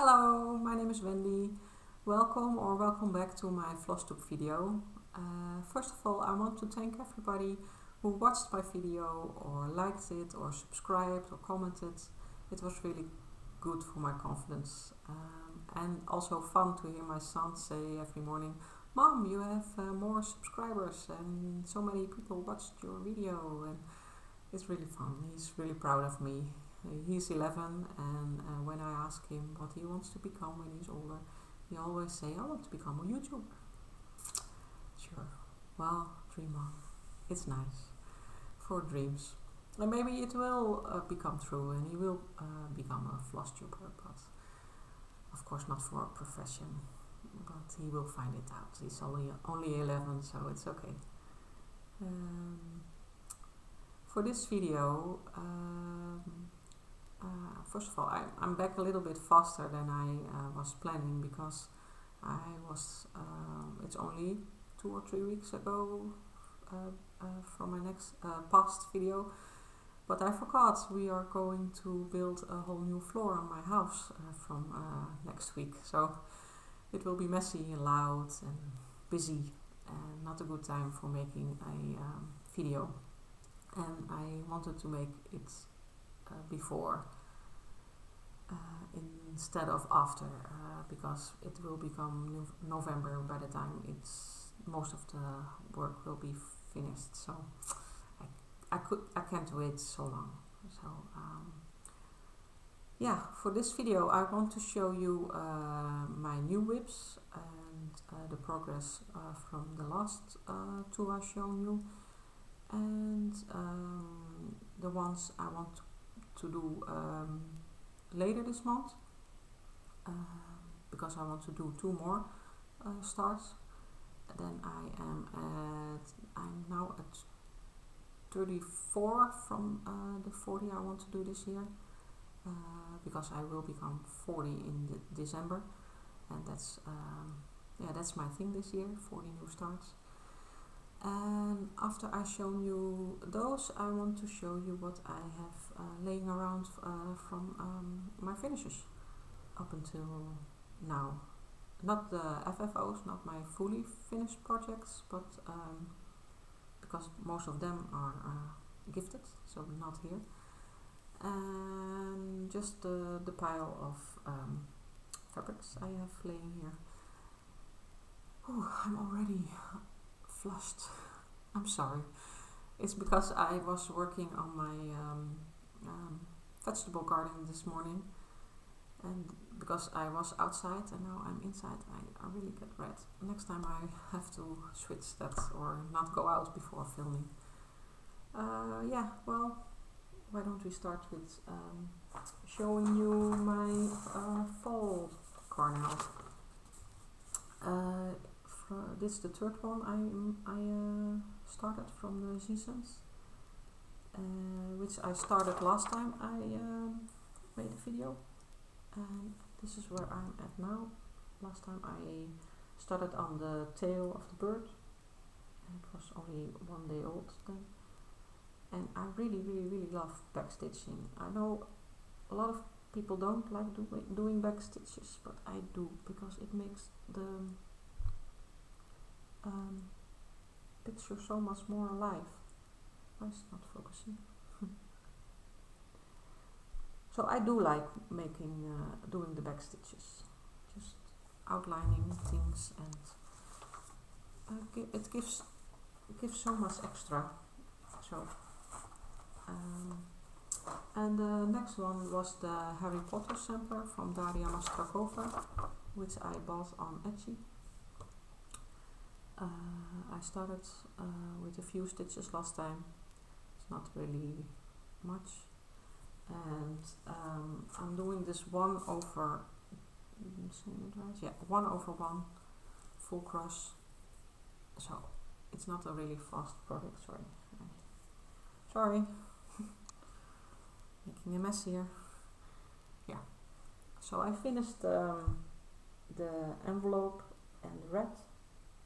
Hello, my name is Wendy. Welcome back to my Flosstube video. First of all, I want to thank everybody who watched my video or liked it or subscribed or commented. It was really good for my confidence and also fun to hear my son say every morning, "Mom, you have more subscribers and so many people watched your video," and it's really fun. He's really proud of me. He's 11 and when I ask him what he wants to become when he's older, he always say, "I want to become a YouTuber." Sure, well, dream on. It's nice for dreams. And maybe it will become true and he will become a Flosstuber, but of course not for a profession. But he will find it out. He's only 11, so it's okay. For this video, first of all, I'm back a little bit faster than I was planning because it's only 2 or 3 weeks ago from my next past video, but I forgot we are going to build a whole new floor on my house from next week, so it will be messy and loud and busy and not a good time for making a video, and I wanted to make it before instead of after because it will become November by the time most of the work will be finished, so I can't wait so long. So yeah, for this video I want to show you my new whips and the progress from the last 2 I've shown you, and the ones I want to do later this month because I want to do 2 more starts. Then I'm now at 34 from the 40 I want to do this year because I will become 40 in December, and that's my thing this year, 40 new starts. And after I've shown you those, I want to show you what I have laying around from my finishes up until now. Not the FFOs, not my fully finished projects, but because most of them are gifted, so not here. And just the pile of fabrics I have laying here. Oh, I'm already flushed. I'm sorry. It's because I was working on my vegetable garden this morning, and because I was outside and now I'm inside, I really get red. Next time I have to switch that or not go out before filming. Yeah, well, why don't we start with showing you my fall car now. This is the 3rd one I started from the seasons, which I started last time I made a video, and this is where I'm at now. Last time I started on the tail of the bird, and it was only 1 day old then, and I really love backstitching. I know a lot of people don't like doing backstitches, but I do because it makes the picture so much more alive. Why is it not focusing? So I do like doing the back stitches, just outlining things, and it gives so much extra. So and the next one was the Harry Potter sampler from Dariana Strakova, which I bought on Etsy. I started with a few stitches last time. It's not really much, and I'm doing this 1/1 full cross, so it's not a really fast project. Sorry making a mess here. Yeah, so I finished the envelope and the red.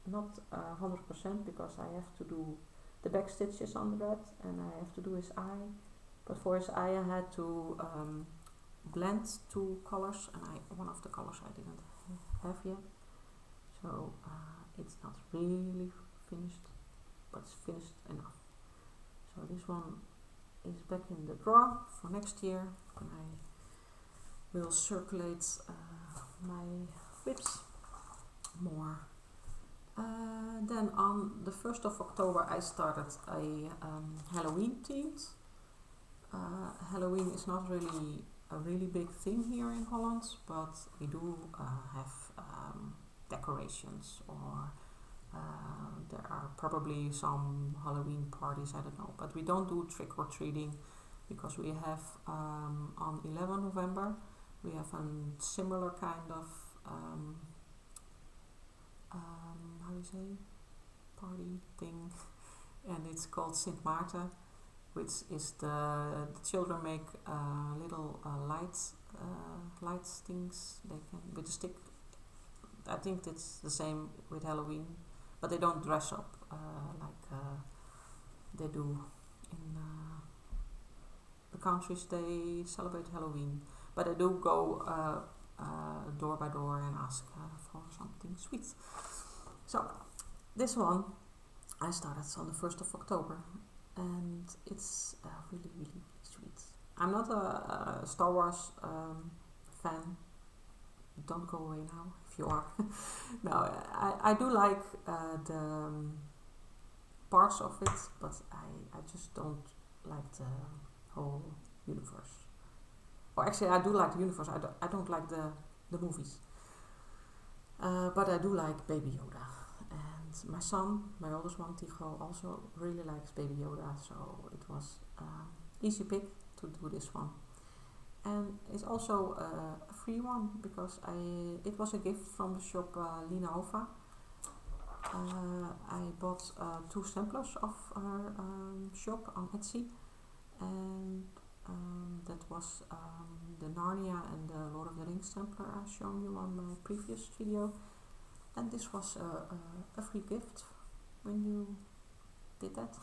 Not 100% because I have to do the back stitches on the red and I have to do his eye, but for his eye I had to blend two colors, and one of the colors I didn't have yet, so it's not really finished, but it's finished enough. So this one is back in the drawer for next year, and I will circulate my WIPS more. Then on the 1st of October I started a Halloween themed. Halloween is not really a really big thing here in Holland, but we do have decorations, or there are probably some Halloween parties, I don't know, but we don't do trick-or-treating because we have on 11 November we have a similar kind of how do you say, party thing, and it's called Sint Maarten, which is the children make little lights things they can with a stick. I think it's the same with Halloween, but they don't dress up like they do in the countries they celebrate Halloween, but they do go door by door and ask for something sweet. So this one I started on the 1st of October, and it's really, really sweet. I'm not a Star Wars fan. Don't go away now if you are. No, I do like the parts of it, but I just don't like the whole universe. Or actually, I do like the universe. I don't like the movies. But I do like Baby Yoda. And my son, my oldest one, Tycho, also really likes Baby Yoda. So it was easy pick to do this one. And it's also a free one because it was a gift from the shop Lina Hova. I bought 2 samplers of her shop on Etsy, and that was the Narnia and the Lord of the Rings sampler I've shown you on my previous video, and this was a free gift when you did that.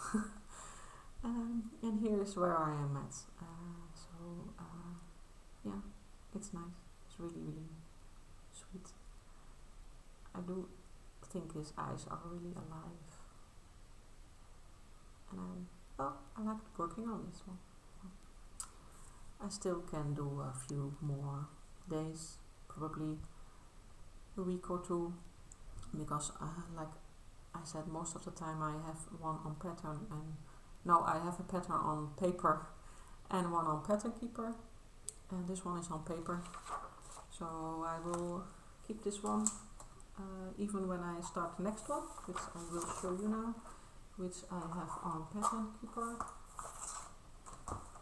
And here is where I am at. Yeah, it's nice. It's really, really sweet. I do think his eyes are really alive, and I liked working on this one. I still can do a few more days, probably a week or 2, because like I said, most of the time I have one on pattern, and now I have a pattern on paper and one on Pattern Keeper, and this one is on paper, so I will keep this one even when I start the next one, which I will show you now, which I have on Pattern Keeper.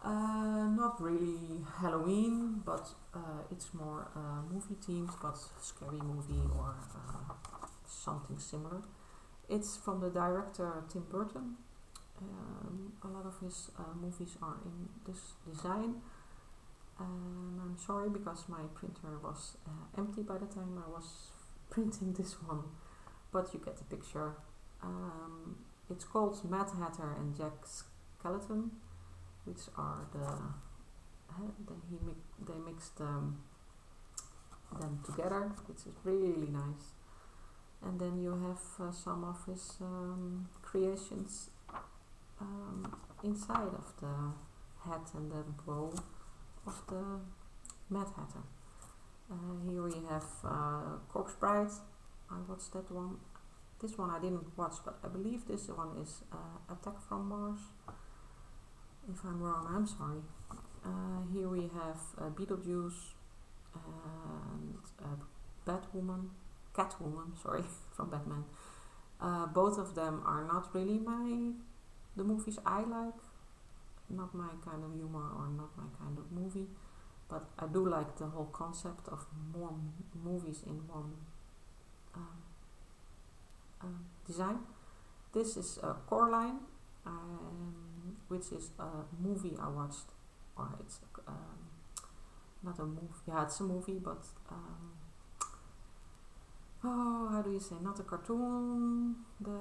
Not really Halloween, but it's more movie themed, but scary movie or something similar. It's from the director Tim Burton. A lot of his movies are in this design. I'm sorry because my printer was empty by the time I was printing this one, but you get the picture. It's called Mad Hatter and Jack Skeleton, which are they mixed them together, which is really nice. And then you have some of his creations inside of the hat and the bow of the Mad Hatter. Here we have Corpse Bride. I watched that one. This one I didn't watch, but I believe this one is Attack from Mars. If I'm wrong, I'm sorry. Here we have Beetlejuice and Catwoman, sorry, from Batman. Both of them are not really the movies I like. Not my kind of humor or not my kind of movie, but I do like the whole concept of more movies in one design. This is Coraline, which is a movie I watched, or it's not a movie, yeah, it's a movie, but how do you say, not a cartoon, no,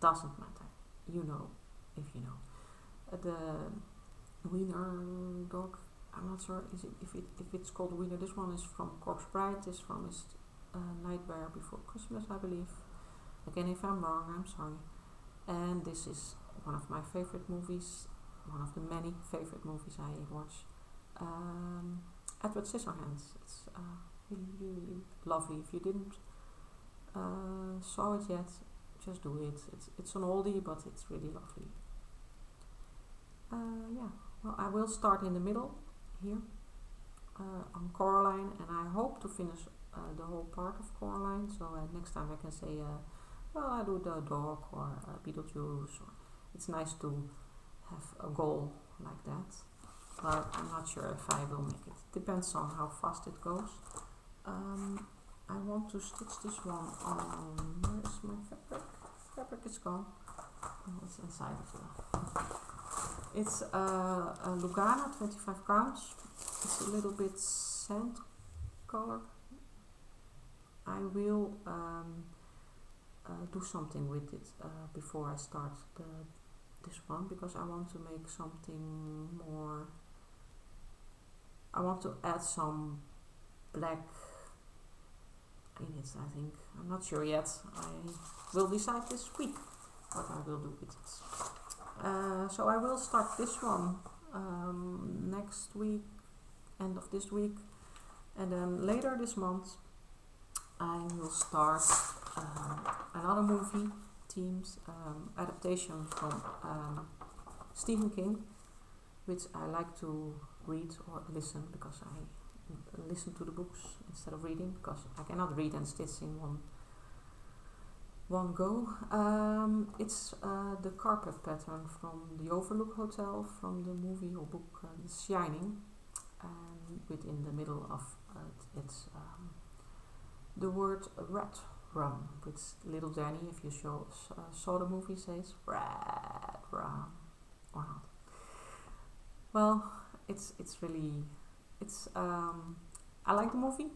doesn't matter, you know, if you know. Wiener dog. I'm not sure if it's called Wiener. This one is from Corpse Bride. This one is Nightmare Before Christmas, I believe. Again, if I'm wrong, I'm sorry. And this is one of my favorite movies, one of the many favorite movies I watch. Edward Scissorhands. It's really, really lovely. If you didn't saw it yet, just do it. It's an oldie, but it's really lovely. Yeah, well, I will start in the middle here on Coraline, and I hope to finish the whole part of Coraline, so next time I can say well, I do the dog or Beetlejuice. Or it's nice to have a goal like that, but I'm not sure if I will make it. Depends on how fast it goes. I want to stitch this one on. Where is my fabric? Fabric is gone. Oh, it's inside of the. It's a Lugana, 25 counts. It's a little bit sand color. I will do something with it before I start this one, because I want to make something more. I want to add some black in it, I think. I'm not sure yet. I will decide this week what I will do with it. So I will start this one next week, end of this week, and then later this month I will start another movie themed adaptation from Stephen King, which I like to read or listen, because I listen to the books instead of reading, because I cannot read and stitch in one go. It's the carpet pattern from the Overlook Hotel from the movie or book The Shining, and within the middle of it's the word red rum, which little Danny, if you saw the movie, says red rum or not. Well, it's really, it's I like the movie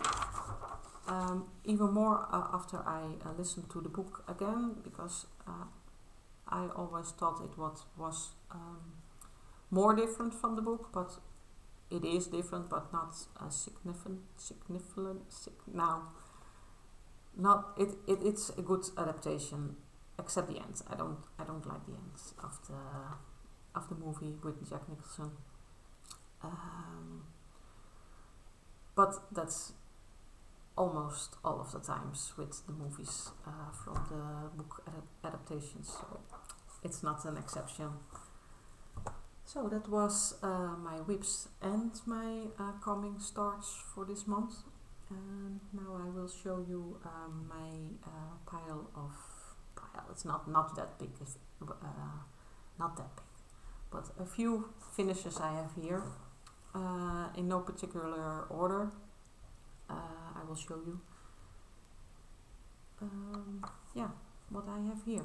even more after I listened to the book again, because I always thought it was more different from the book, but it is different, but not significant. It's a good adaptation, except the end. I don't like the end of the movie with Jack Nicholson. But that's almost all of the times with the movies from the book adaptations, so it's not an exception. So that was my WIPS and my coming starts for this month. And now I will show you my pile. It's not that big, not that big, but a few finishes I have here in no particular order. I will show you. Yeah, what I have here.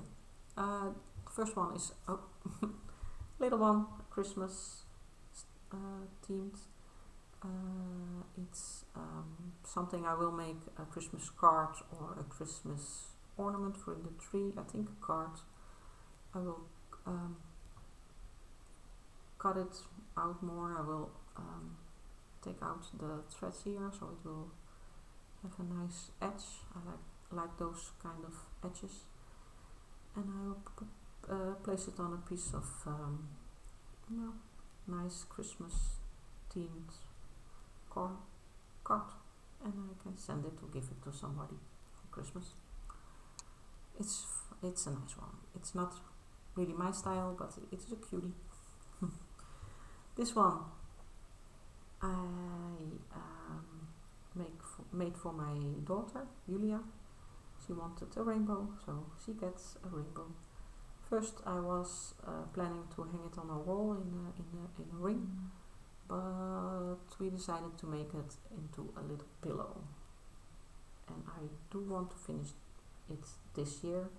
First one is little one, Christmas themed. It's something I will make a Christmas card or a Christmas ornament for the tree. I think a card. I will cut it out more. I will take out the threads here, so it will have a nice edge. I like those kind of edges, and I will place it on a piece of nice Christmas themed card, and I can send it or give it to somebody for Christmas. It's a nice one. It's not really my style, but it's a cutie. This one I made for my daughter Julia. She wanted a rainbow, so she gets a rainbow. First I was planning to hang it on a wall in a ring, but we decided to make it into a little pillow, and I do want to finish it this year,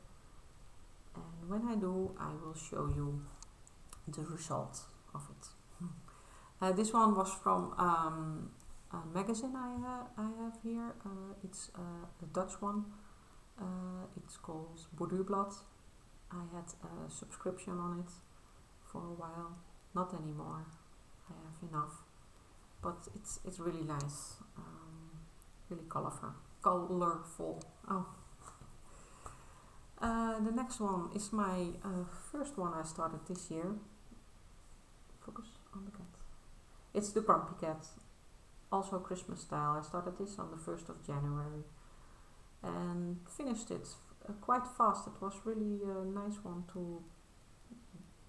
and when I do I will show you the result of it. This one was from a magazine I have here. It's a Dutch one. It's called Borduurblad. I had a subscription on it for a while, not anymore. I have enough. But it's really nice, really colorful. Oh. The next one is my first one I started this year. Focus on the cat. It's the Grumpy Cat, also Christmas style. I started this on the 1st of January and finished it quite fast. It was really a nice one to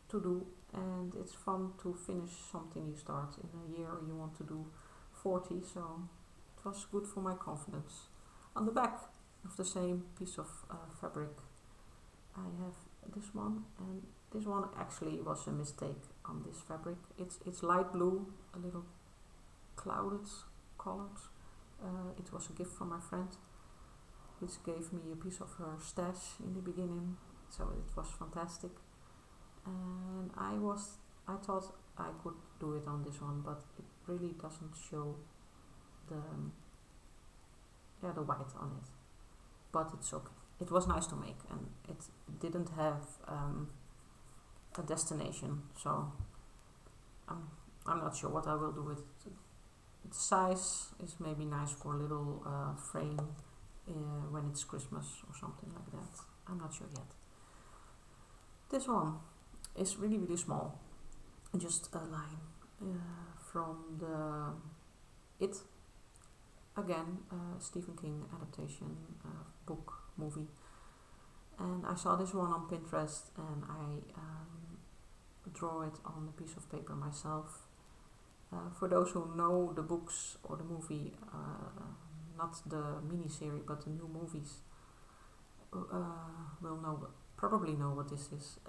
do, and it's fun to finish something you start in a year. You want to do 40, so it was good for my confidence. On the back of the same piece of fabric I have this one, and this one actually was a mistake on this fabric. It's light blue, a little clouded colored. It was a gift from my friend, which gave me a piece of her stash in the beginning, so it was fantastic. And I thought I could do it on this one, but it really doesn't show the white on it. But it's okay. It was nice to make, and it didn't have a destination, so I'm not sure what I will do with it. The size is maybe nice for a little frame when it's Christmas or something like that. I'm not sure yet. This one is really, really small. Just a line from the It, again, Stephen King adaptation, book, movie. And I saw this one on Pinterest, and I draw it on a piece of paper myself. For those who know the books or the movie, not the mini-series but the new movies, will probably know what this is.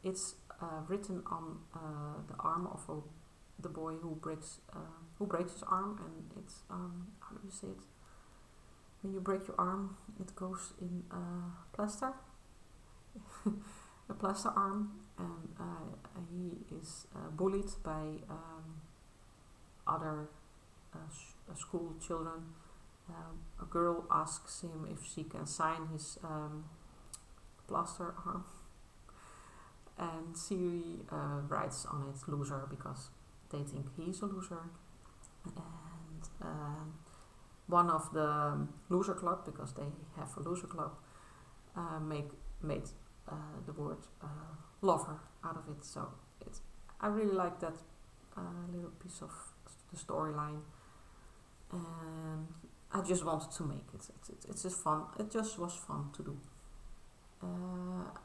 It's written on the arm of the boy who breaks his arm, and it's how do you say it? When you break your arm, it goes in plaster, a plaster arm, and he is bullied by other school children. A girl asks him if she can sign his plaster arm, and she writes on it "loser" because they think he's a loser. And one of the loser club, because they have a loser club, made the word lover out of it. So I really like that little piece of the storyline, and I just wanted to make it. It's just fun. It just was fun to do,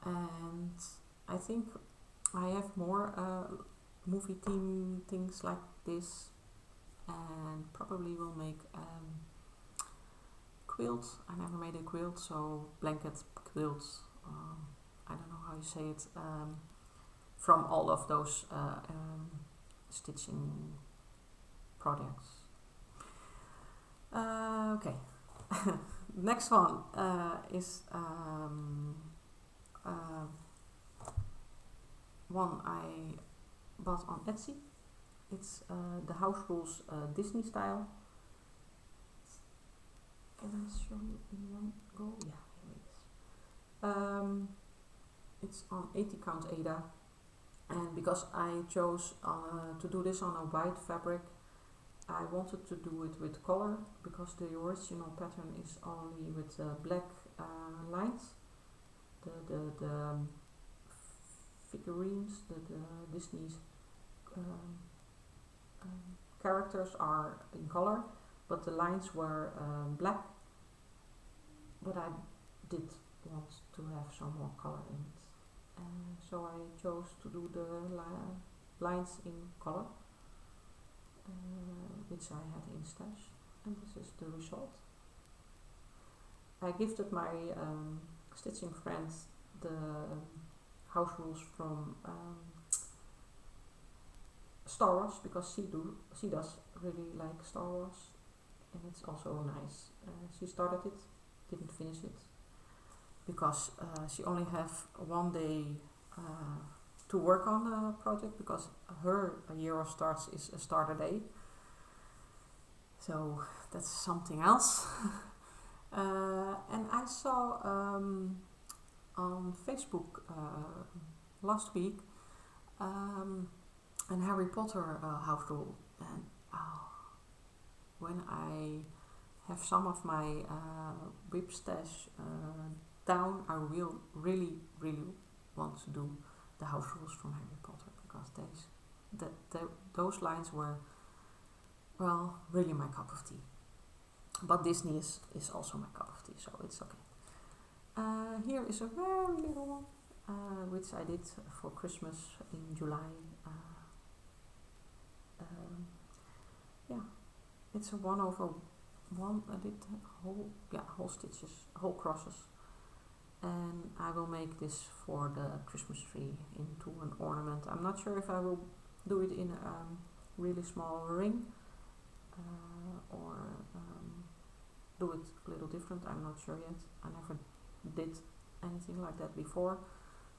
and I think I have more movie theme things like this, and probably will make quilt. I never made a quilt, so blanket quilts. I don't know how you say it. From all of those stitching projects. Okay. Next one is one I bought on Etsy. It's the House Rules Disney style. Can I show you in one go? Yeah, here it is. It's on 80 count Ada, and because I chose to do this on a white fabric, I wanted to do it with color, because the original pattern is only with black lines. The figurines, the Disney's characters are in color, but the lines were black. But I did want to have some more color in it, so I chose to do the lines in color, which I had in stash, and this is the result. I gifted my stitching friends the house rules from Star Wars, because she does really like Star Wars, and it's also nice. She started it, didn't finish it, because she only have one day to work on the project, because her year of starts is a starter day, so that's something else. And I saw on Facebook last week Een Harry Potter hoofdrol. En when I have some of my WIP stash down, I will really want to do the house rules from Harry Potter, because those lines were, well, really my cup of tea. But Disney is also my cup of tea, so it's okay. Here is a very little one, which I did for Christmas in July. It's a 1/1. I did whole stitches, whole crosses, and I will make this for the Christmas tree into an ornament. I'm not sure if I will do it in a really small ring or do it a little different. I'm not sure yet. I never did anything like that before,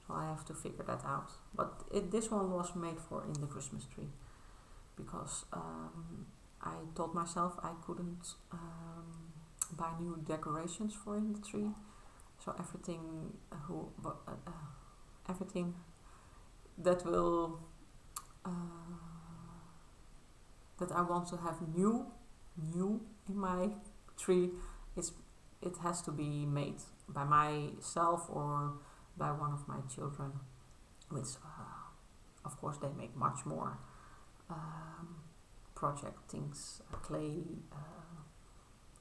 so I have to figure that out. But this one was made for in the Christmas tree, because I told myself I couldn't buy new decorations for in the tree, so everything that will that I want to have new in my tree, it has to be made by myself or by one of my children, which of course they make much more project things, clay,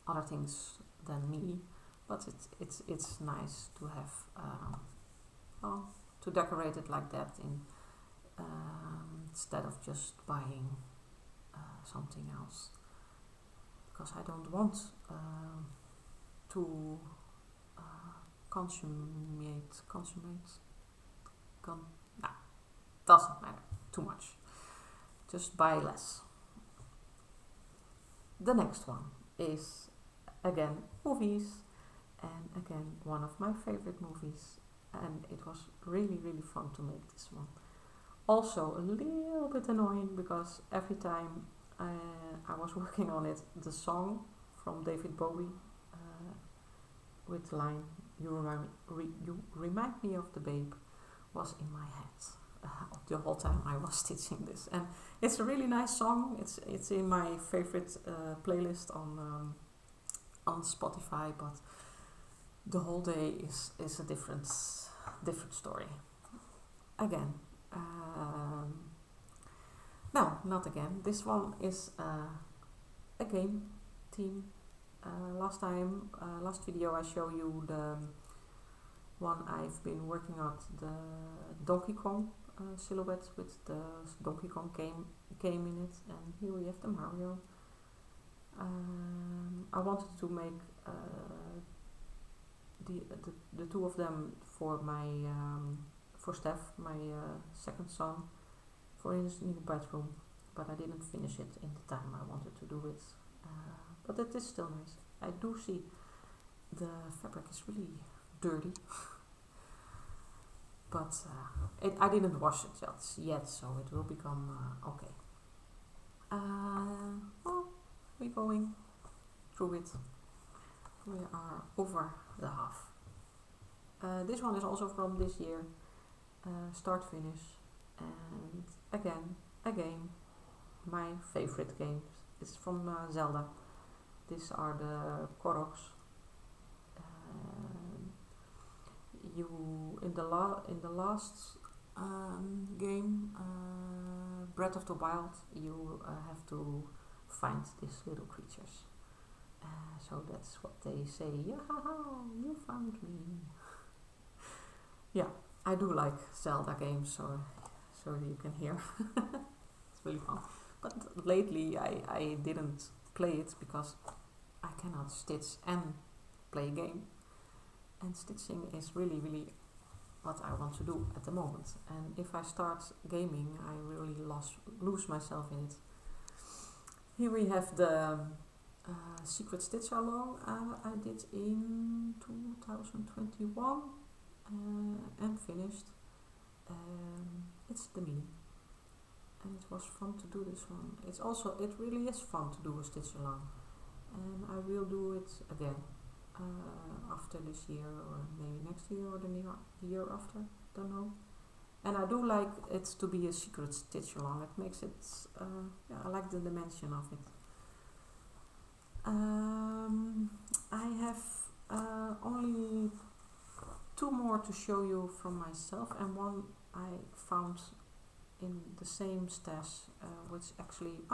other things than me, but it's nice to have to decorate it like that instead of just buying something else, because I don't want to doesn't matter too much, just buy less. The next one is again movies, and again one of my favorite movies, and it was really fun to make this one. Also a little bit annoying, because every time I was working on it, the song from David Bowie with the line you remind me of the babe was in my head the whole time I was stitching this, and it's a really nice song. It's in my favorite playlist on Spotify, but the whole day is a different story. Again, no, not again. This one is a game theme. Last video I show you the one I've been working on, the Donkey Kong silhouette with the Donkey Kong game in it, and here we have the Mario. I wanted to make the two of them for my for Steph, my second son, for his new bedroom, but I didn't finish it in the time I wanted to do it. But it is still nice. I do see the fabric is really dirty, but I didn't wash it yet, so it will become okay. Well, we're going through it. We are over the half. This one is also from this year, start finish, and again my favorite games. It's from Zelda. These are the Koroks. You in the last game, Breath of the Wild, you have to find these little creatures. So that's what they say. Yeah, you found me. Yeah, I do like Zelda games, so you can hear. It's really fun. But lately I didn't play it because I cannot stitch and play a game. And stitching is really what I want to do at the moment. And if I start gaming, I really lose myself in it. Here we have the Secret Stitch Along I did in 2021 and finished. It's the mini, and it was fun to do this one. It really is fun to do a stitch along, and I will do it again after this year, or maybe next year, or the year after, don't know. And I do like it to be a secret stitch along. It makes it, I like the dimension of it. I have only 2 more to show you from myself, and one I found in the same stash, which actually,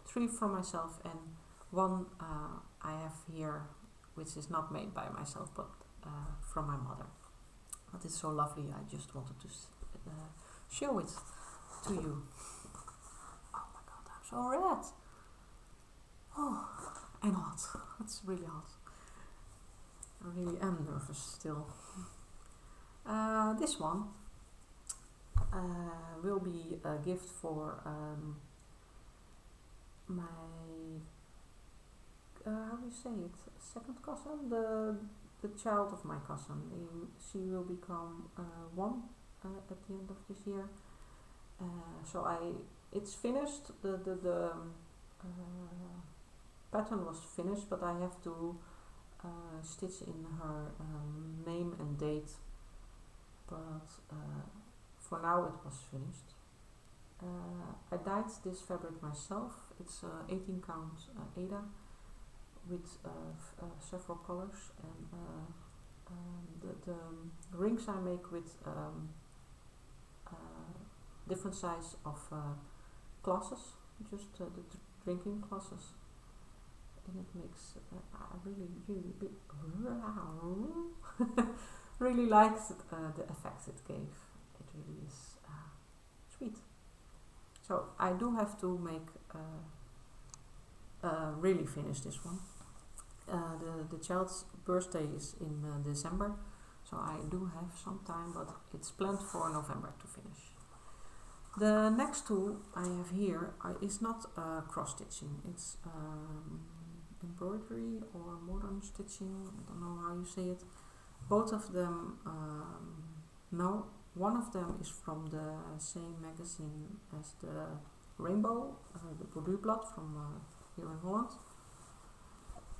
3 from myself, and one I have here, which is not made by myself, but from my mother. But it's so lovely, I just wanted to show it to you. Oh my god, I'm so red! Oh, and hot. It's really hot. I really am nervous still. This one will be a gift for my, how do you say it, second cousin? The child of my cousin. She will become 1 at the end of this year. So it's finished. The pattern was finished, but I have to stitch in her name and date. But for now it was finished. I dyed this fabric myself. It's 18 count Aida with several colors, and the rings I make with different size of glasses, just the drinking glasses, and it makes I really really liked the effect it gave. It really is sweet. So I do have to make really finish this one. The child's birthday is in December, so I do have some time, but it's planned for November to finish. The next 2 I have here is not cross stitching. It's embroidery or modern stitching. I don't know how you say it. Both of them, no. One of them is from the same magazine as the Rainbow, the Borduurblad from here in Holland.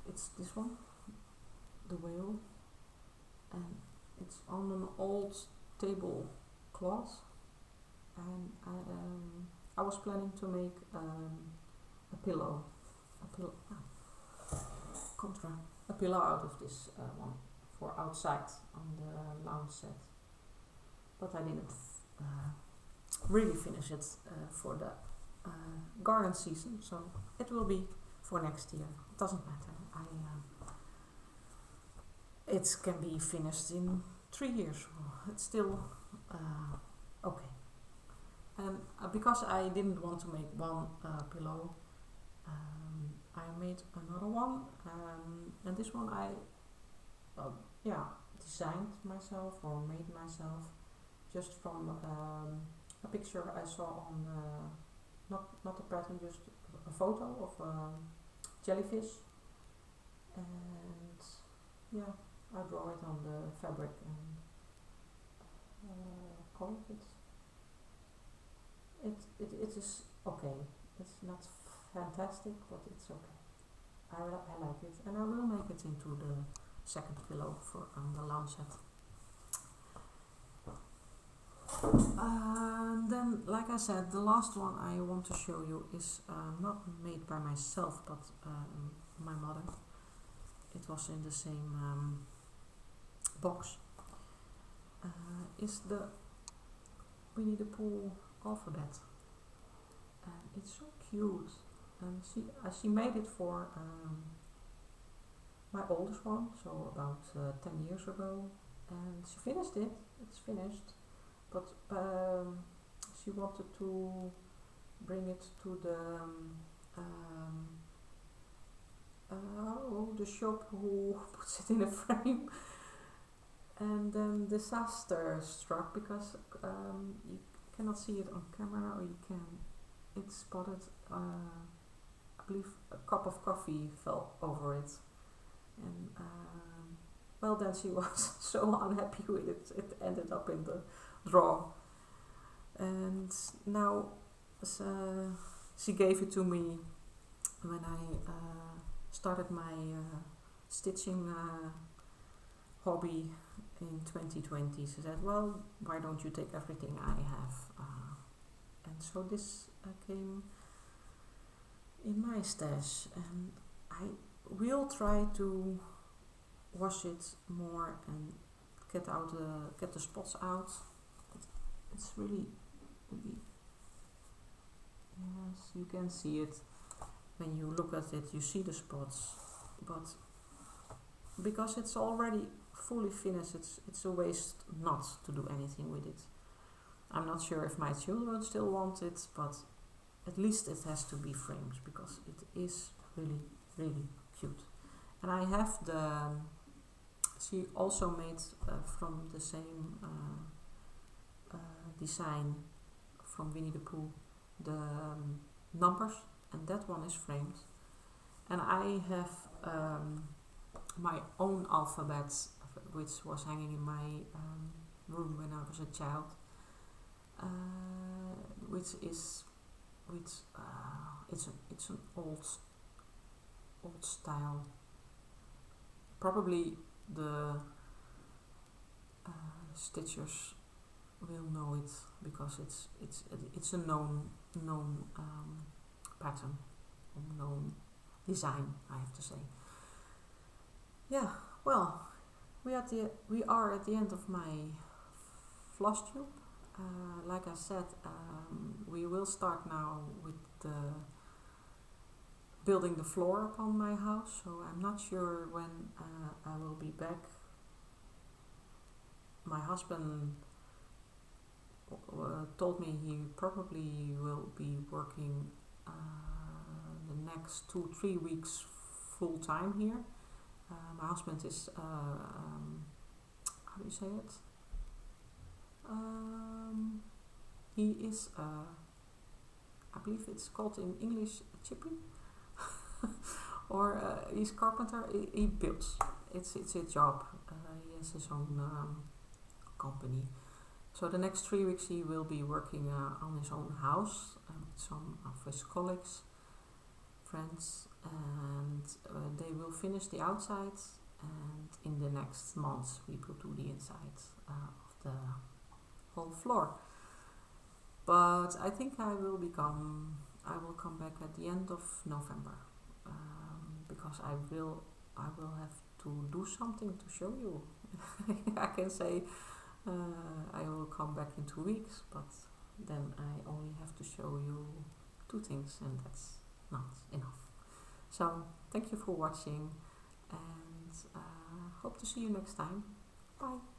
It's this one, the whale, and it's on an old tablecloth, and I was planning to make a pillow out of this one for outside on the lounge set, but I didn't really finish it for the garden season, so it will be for next year. It doesn't matter. It can be finished in 3 years. It's still okay. And because I didn't want to make one pillow, I made another one, and this one I designed myself or made myself, just from a picture I saw on not a pattern, just a photo of a jellyfish, and yeah, I draw it on the fabric and colored it. It is okay. It's not fantastic, but it's okay. I like it, and I will make it into the second pillow for on the lounge set. Then, like I said, the last one I want to show you is not made by myself, but my mother. It was in the same box. Is the Winnie the Pooh alphabet, and it's so cute. And she made it for my oldest one, so about 10 years ago, and she finished it. It's finished. But she wanted to bring it to the shop who puts it in a frame, and then disaster struck because you cannot see it on camera, or you can. It spotted. I believe a cup of coffee fell over it, and well, then she was so unhappy with it. It ended up in the drawer, and now she gave it to me when I started my stitching hobby in 2020. She said, well, why don't you take everything I have? And so this came in my stash, and I will try to wash it more and get the spots out. It's really, yes, you can see it when you look at it. You see the spots, but because it's already fully finished, it's a waste not to do anything with it. I'm not sure if my children still want it, but at least it has to be framed because it is really, really cute. And I have she also made from the same design from Winnie the Pooh the numbers, and that one is framed. And I have my own alphabet, which was hanging in my room when I was a child, it's an old style. Probably the stitchers will know it because it's a known pattern, or known design, I have to say. Yeah, well, we are at the end of my Flosstube. Like I said, we will start now with building the floor upon my house, so I'm not sure when I will be back. My husband told me he probably will be working the next 2-3 weeks full time here. My husband is, how do you say it? He is, I believe it's called in English chippy, or he's carpenter. He builds. It's a job. He has his own company. So the next 3 weeks he will be working on his own house with some of his colleagues, friends, and they will finish the outside, and in the next months we will do the inside of the whole floor. But I think I will come back at the end of November, because I will have to do something to show you. I can say I will come back in 2 weeks, but then I only have to show you 2 things, and that's not enough. So thank you for watching, and hope to see you next time. Bye.